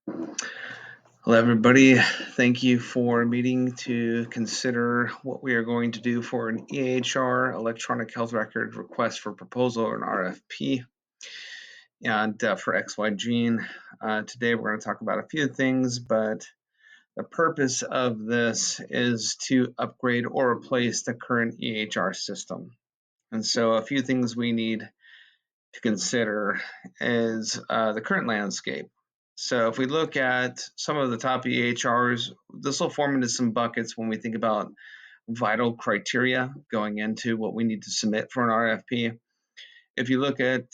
Hello, everybody. Thank you for meeting to consider what we are going to do for an EHR, Electronic Health Record Request for Proposal, or an RFP, and for XY Gene. Today, we're going to talk about a few things, but the purpose of this is to upgrade or replace the current EHR system. And so a few things we need to consider is the current landscape. So if we look at some of the top EHRs, this will form into some buckets when we think about vital criteria going into what we need to submit for an RFP. If you look at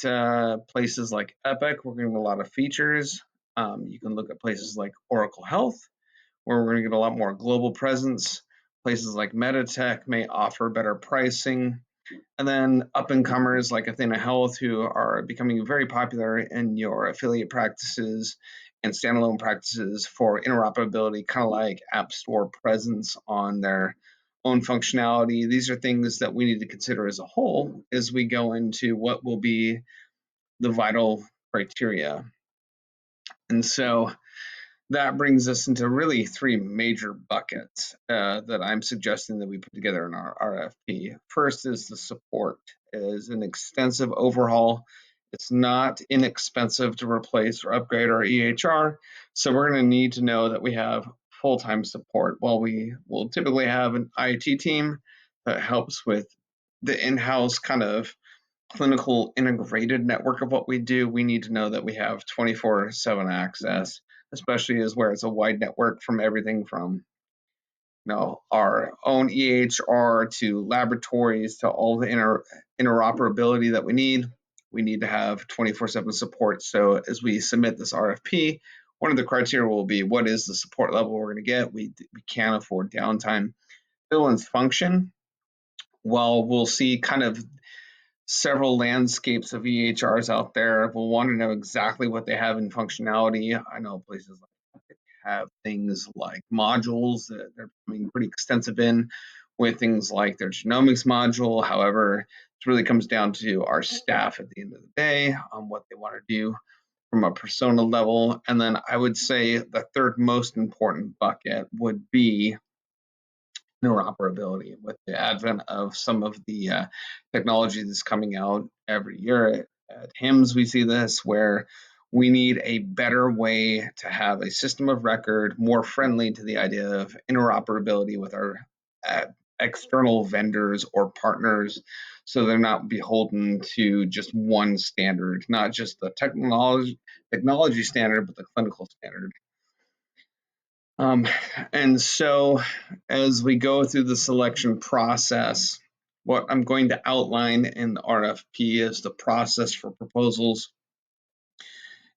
places like Epic, we're going to get a lot of features. You can look at places like Oracle Health, where we're going to get a lot more global presence. Places like Meditech may offer better pricing. And then up-and-comers like Athena Health, who are becoming very popular in your affiliate practices and standalone practices for interoperability, kind of like App Store presence on their own functionality. These are things that we need to consider as a whole as we go into what will be the vital criteria. And so that brings us into really three major buckets that I'm suggesting that we put together in our RFP. First is the support. It is an extensive overhaul. It's not inexpensive to replace or upgrade our EHR, so we're going to need to know that we have full-time support. While we will typically have an IT team that helps with the in-house kind of clinical integrated network of what we do, we need to know that we have 24/7 access, especially as where it's a wide network from everything from our own EHR to laboratories to all the interoperability that we need. We need to have 24/7 support. So as we submit this RFP, one of the criteria will be what is the support level we're going to get. We can't afford downtime. Fill and function. While we'll see kind of several landscapes of EHRs out there, we'll want to know exactly what they have in functionality. I know places like have things like modules that they're becoming pretty extensive in with things like their genomics module. However, it really comes down to our staff at the end of the day on what they want to do from a persona level. And then I would say the third most important bucket would be interoperability. With the advent of some of the technology that's coming out every year at HIMSS, we see this where we need a better way to have a system of record more friendly to the idea of interoperability with our external vendors or partners, so they're not beholden to just one standard, not just the technology standard, but the clinical standard. And so as we go through the selection process, what I'm going to outline in the RFP is the process for proposals.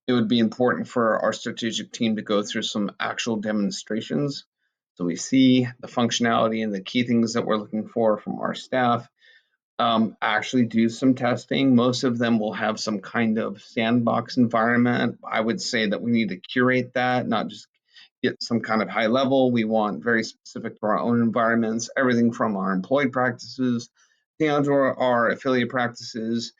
It would be important for our strategic team to go through some actual demonstrations, so we see the functionality and the key things that we're looking for from our staff. Actually do some testing. Most of them will have some kind of sandbox environment. I would say that we need to curate that, not just get some kind of high level. We want very specific to our own environments, everything from our employed practices down to our affiliate practices.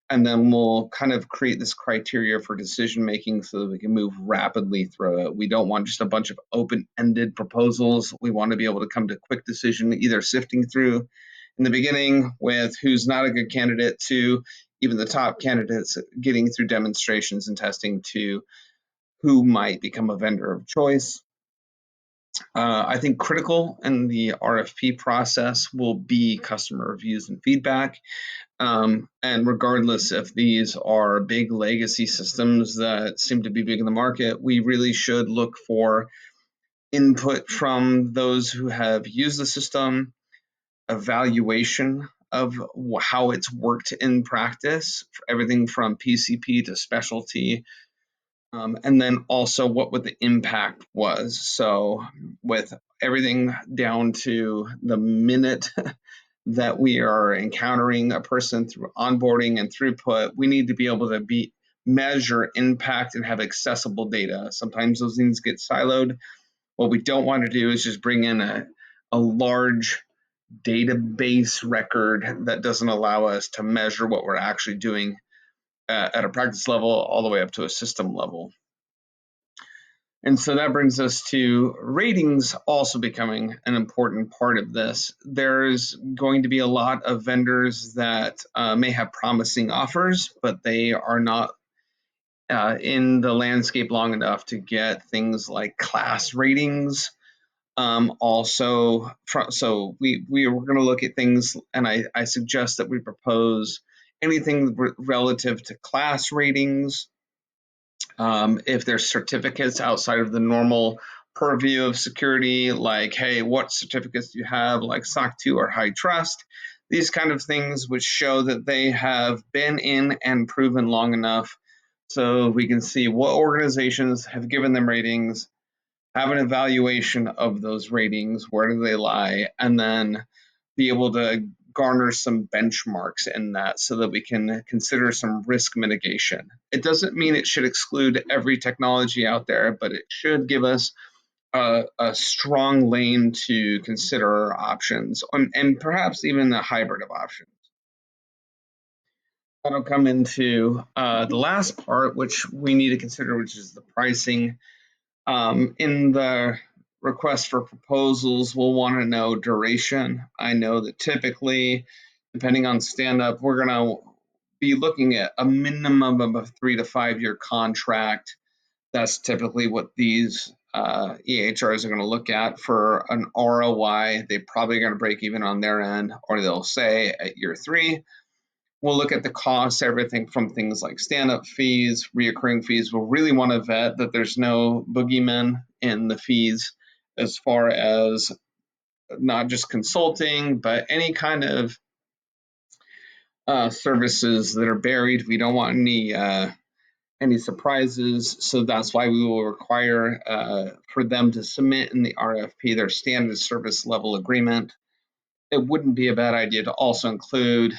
And then we'll kind of create this criteria for decision making so that we can move rapidly through it. We don't want just a bunch of open-ended proposals. We want to be able to come to a quick decision, either sifting through in the beginning with who's not a good candidate to even the top candidates, getting through demonstrations and testing to who might become a vendor of choice. I think critical in the RFP process will be customer reviews and feedback. And regardless if these are big legacy systems that seem to be big in the market, we really should look for input from those who have used the system, evaluation of how it's worked in practice, everything from PCP to specialty, and then also what the impact was. So with everything down to the minute that we are encountering a person through onboarding and throughput, we need to be able to measure impact and have accessible data. Sometimes those things get siloed. What we don't want to do is just bring in a large database record that doesn't allow us to measure what we're actually doing at a practice level all the way up to a system level. And so that brings us to ratings also becoming an important part of this. There's going to be a lot of vendors that may have promising offers, but they are not in the landscape long enough to get things like class ratings. So we're going to look at things, and I suggest that we propose anything relative to class ratings. If there's certificates outside of the normal purview of security, like, hey, what certificates do you have, like SOC 2 or HITRUST, these kind of things which show that they have been in and proven long enough, so we can see what organizations have given them ratings, have an evaluation of those ratings, where do they lie, and then be able to garner some benchmarks in that so that we can consider some risk mitigation. It doesn't mean it should exclude every technology out there, but it should give us a strong lane to consider our options, and perhaps even a hybrid of options. That'll come into the last part, which we need to consider, which is the pricing. In the request for proposals, we'll want to know duration. I know that typically, depending on stand-up, we're going to be looking at a minimum of a 3 to 5 year contract. That's typically what these EHRs are going to look at for an ROI. They're probably going to break even on their end, or they'll say at year 3. We'll look at the costs, everything from things like stand-up fees, reoccurring fees. We'll really want to vet that there's no boogeymen in the fees as far as not just consulting, but any kind of services that are buried. We don't want any surprises, so that's why we will require for them to submit in the RFP their standard service level agreement. It wouldn't be a bad idea to also include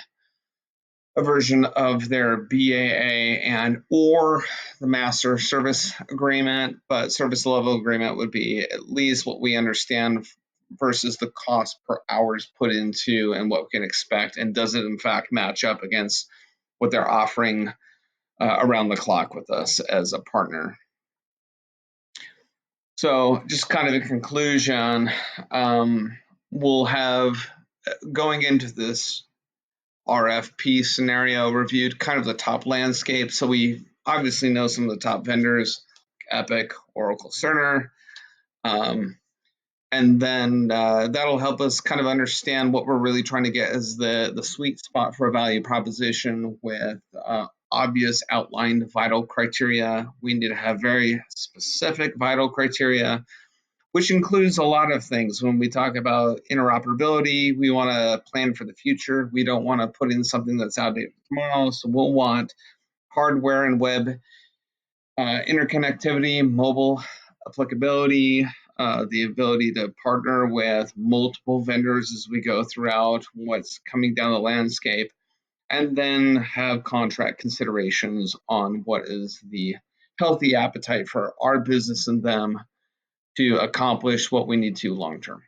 a version of their BAA and or the master service agreement, but service level agreement would be at least what we understand versus the cost per hours put into and what we can expect, and does it in fact match up against what they're offering around the clock with us as a partner. So just kind of a conclusion, we'll have, going into this RFP scenario, reviewed kind of the top landscape. So we obviously know some of the top vendors, Epic, Oracle, Cerner. And then that'll help us kind of understand what we're really trying to get as the sweet spot for a value proposition with obvious outlined vital criteria. We need to have very specific vital criteria, which includes a lot of things. When we talk about interoperability, we want to plan for the future. We don't want to put in something that's outdated tomorrow. So we'll want hardware and web interconnectivity, mobile applicability, the ability to partner with multiple vendors as we go throughout what's coming down the landscape, and then have contract considerations on what is the healthy appetite for our business and them to accomplish what we need to long term.